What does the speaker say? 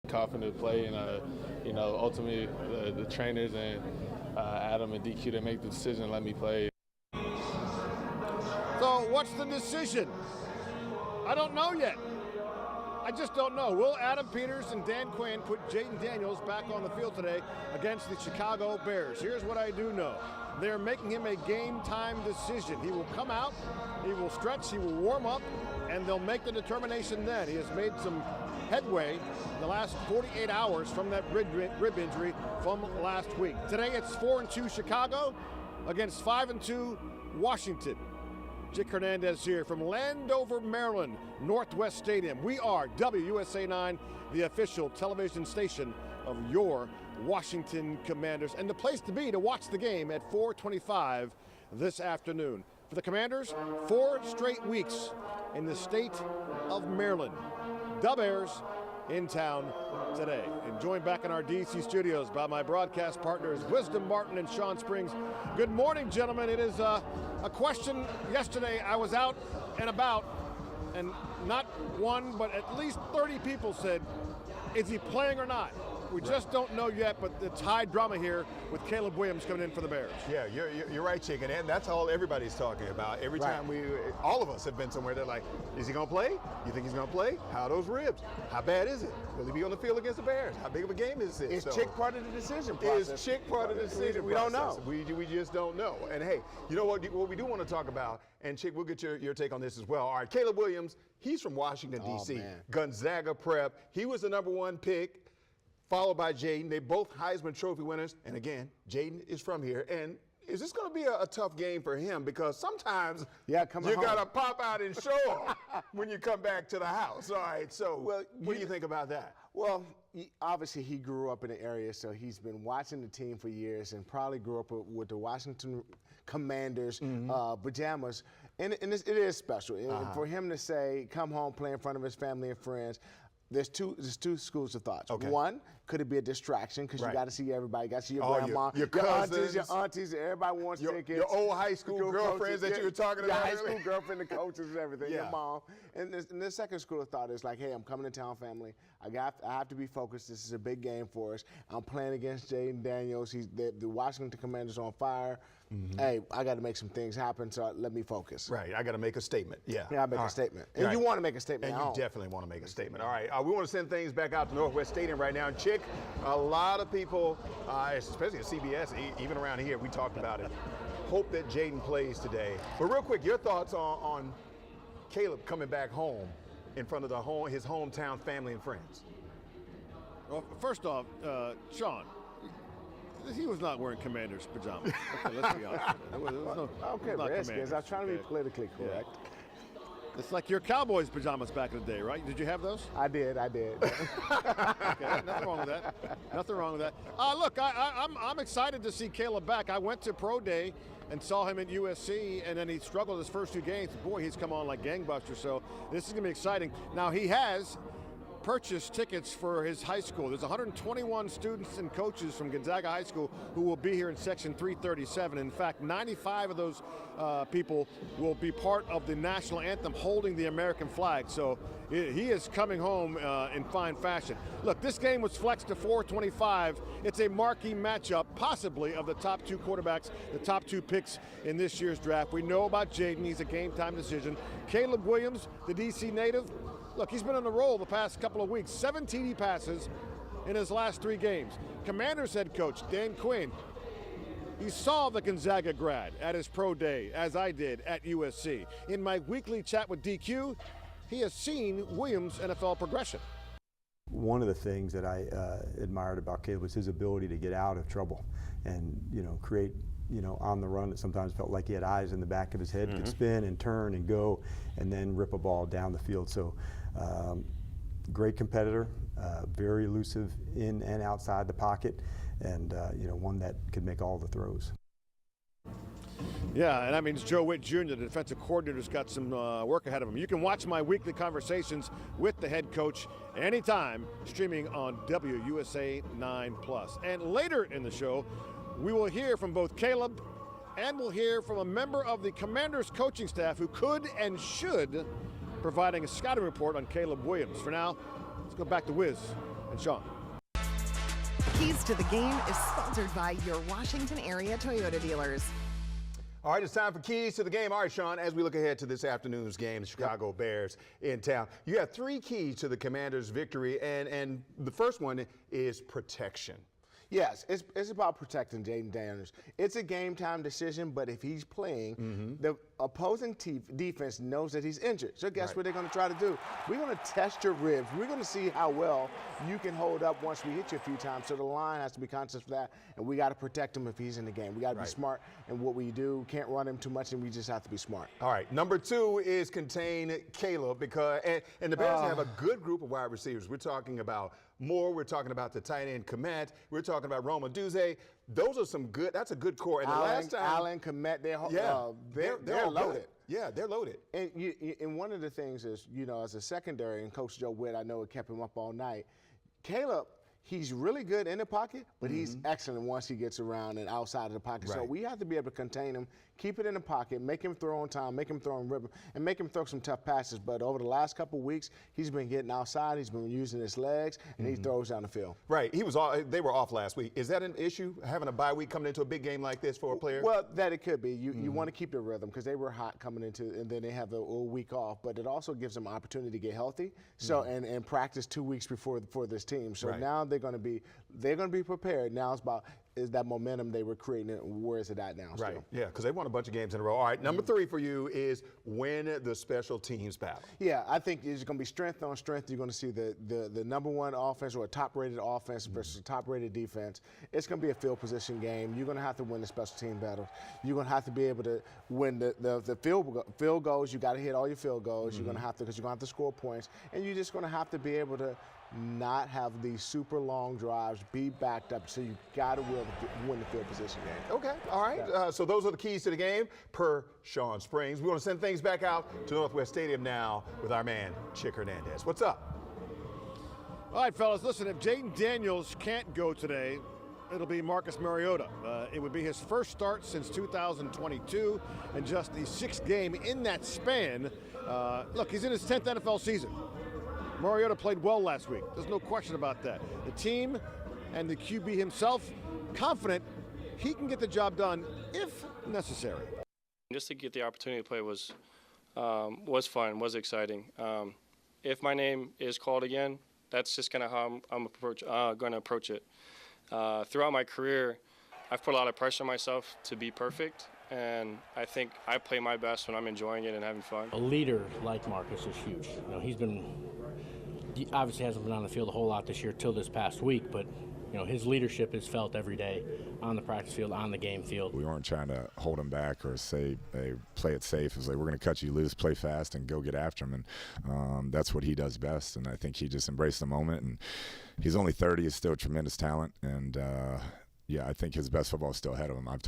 Confident to play, and ultimately the trainers and Adam and DQ to make the decision and let me play. So what's the decision? I don't know yet. I just don't know. Will Adam Peters and Dan Quinn put Jaden Daniels back on the field today against the Chicago Bears? Here's what I do know. They're making him a game time decision. He will come out, he will stretch, he will warm up, and they'll make the determination then. He has made some headway in the last 48 hours from that rib injury from last week. Today it's 4-2 Chicago against 5-2 Washington. Jake Hernandez here from Landover, Maryland, Northwest Stadium. We are WUSA 9, the official television station of your Washington Commanders, and the place to be to watch the game at 4:25 this afternoon. For the Commanders, 4 straight weeks in the state of Maryland. The Bears in town today. And joined back in our DC studios by my broadcast partners, Wisdom Martin and Sean Springs. Good morning, gentlemen. It is a question. Yesterday I was out and about, and not one, but at least 30 people said, is he playing or not? We just don't know yet, but it's high drama here with Caleb Williams coming in for the Bears. Yeah, you're right, Chicken, and that's all everybody's talking about. Every time all of us have been somewhere, they're like, is he going to play? You think he's going to play? How are those ribs? How bad is it? Will he be on the field against the Bears? How big of a game is this? Is Chick part of the decision process? Is Chick part of the decision we process? don't know. We just don't know. And hey, you know what we do want to talk about, and Chick, we'll get your take on this as well. All right, Caleb Williams, he's from Washington, D.C., Gonzaga Prep. He was the #1 pick, followed by Jaden. They both Heisman Trophy winners. And again, Jaden is from here. And is this going to be a tough game for him? Because sometimes you got to pop out and show up when you come back to the house. All right, so what do you think about that? Well, obviously he grew up in the area, so he's been watching the team for years and probably grew up with the Washington Commanders pajamas. And it is special. And for him to say, come home, play in front of his family and friends, there's two schools of thoughts. Okay. One, could it be a distraction because you got to see everybody, you got to see your grandma, your cousins, your aunties, everybody wants tickets. Your old high school girlfriends that you were talking about. Your high school girlfriend, the coaches, and everything, your mom. And the second school of thought is like, hey, I'm coming to town, family. I have to be focused. This is a big game for us. I'm playing against Jaden Daniels. The Washington Commanders on fire. Hey, I got to make some things happen, so let me focus. Right, I got to make a statement. Yeah, I make a statement. And you want to make a statement. And you definitely want to make a statement. All right, we want to send things back out to Northwest Stadium right now. And Chick, a lot of people, especially at CBS, even around here, we talked about it, hope that Jaden plays today. But real quick, your thoughts on Caleb coming back home in front of his hometown family and friends? Well, first off, Sean, he was not wearing Commanders pajamas. Okay, let's be honest. Okay, Redskins. I was trying to be politically correct. It's like your Cowboys pajamas back in the day, right? Did you have those? I did. Okay, nothing wrong with that. Nothing wrong with that. Look, I'm excited to see Caleb back. I went to Pro Day and saw him at USC, and then he struggled his first 2 games. Boy, he's come on like gangbusters, so this is going to be exciting. Now, he has purchased tickets for his high school. There's 121 students and coaches from Gonzaga High School who will be here in Section 337. In fact, 95 of those people will be part of the national anthem holding the American flag. So he is coming home in fine fashion. Look, this game was flexed to 4:25. It's a marquee matchup, possibly of the top 2 quarterbacks, the top 2 picks in this year's draft. We know about Jaden. He's a game-time decision. Caleb Williams, the D.C. native, look, he's been on the roll the past couple of weeks. 7 TD passes in his last 3 games. Commanders head coach Dan Quinn, he saw the Gonzaga grad at his pro day, as I did at USC. In my weekly chat with DQ, he has seen Williams' NFL progression. One of the things that I admired about Caleb was his ability to get out of trouble and, create, on the run. It sometimes felt like he had eyes in the back of his head, could spin and turn and go and then rip a ball down the field. So great competitor, very elusive in and outside the pocket, and one that could make all the throws. Yeah, and that means Joe Witt Jr., the defensive coordinator, has got some work ahead of him. You can watch my weekly conversations with the head coach anytime, streaming on WUSA 9+. And later in the show, we will hear from both Caleb and we'll hear from a member of the Commanders coaching staff who could and should providing a scouting report on Caleb Williams. For now, let's go back to Wiz and Sean. Keys to the Game is sponsored by your Washington area Toyota dealers. All right, it's time for Keys to the Game. All right, Sean, as we look ahead to this afternoon's game, the Chicago Bears in town, you have 3 keys to the Commanders' victory, and the first one is protection. Yes, it's about protecting Jaden Daniels. It's a game-time decision, but if he's playing, the opposing defense knows that he's injured. So guess what they're going to try to do? We're going to test your ribs. We're going to see how well you can hold up once we hit you a few times. So the line has to be conscious of that, and we got to protect him if he's in the game. We got to be smart in what we do. Can't run him too much, and we just have to be smart. All right, number 2 is contain Caleb, because and the Bears have a good group of wide receivers. We're talking about Moore, we're talking about the tight end Komet, we're talking about Roma Duze. Those are some good. That's a good core. And the last time, Allen, Komet, they're loaded. Yeah, they're loaded. And one of the things is, as a secondary, and Coach Joe Witt, I know it kept him up all night. Caleb, he's really good in the pocket, but he's excellent once he gets around and outside of the pocket. So we have to be able to contain him, keep it in the pocket, make him throw on time, make him throw on rhythm, and make him throw some tough passes. But over the last couple of weeks, he's been getting outside, he's been using his legs, and he throws down the field. Right. They were off last week. Is that an issue, having a bye week coming into a big game like this for a player? Well, that it could be. You want to keep the rhythm because they were hot coming into, and then they have a week off. But it also gives them an opportunity to get healthy. So and practice 2 weeks before for this team. So now they're going to be prepared. Now it's about is that momentum they were creating, where is it at now? Right, still? yeah, because they won a bunch of games in a row. All right, number 3 for you is win the special teams battle. Yeah, I think it's going to be strength on strength. You're going to see the number 1 offense or a top-rated offense versus a top-rated defense. It's going to be a field position game. You're going to have to win the special team battles. You're going to have to be able to win the field goals. You got to hit all your field goals. You're going to have to, because you're going to have to score points, and you're just going to have to be able to not have these super long drives, be backed up, so you got to win the field position game. Okay, all right. So those are the keys to the game per Sean Springs. We want to send things back out to Northwest Stadium now with our man, Chick Hernandez. What's up? All right, fellas, listen, if Jaden Daniels can't go today, it'll be Marcus Mariota. It would be his first start since 2022 and just the 6th game in that span. Look, he's in his 10th NFL season. Mariota played well last week. There's no question about that. The team and the QB himself, confident he can get the job done if necessary. Just to get the opportunity to play was fun, was exciting. If my name is called again, that's just kind of how I'm going to approach it. Throughout my career, I've put a lot of pressure on myself to be perfect, and I think I play my best when I'm enjoying it and having fun. A leader like Marcus is huge. He obviously hasn't been on the field a whole lot this year till this past week, but his leadership is felt every day on the practice field, on the game field. We weren't trying to hold him back or say, hey, play it safe. It was like, we're going to cut you loose, play fast, and go get after him. And that's what he does best. And I think he just embraced the moment. And he's only 30, he's still a tremendous talent. And, yeah, I think his best football is still ahead of him. I've told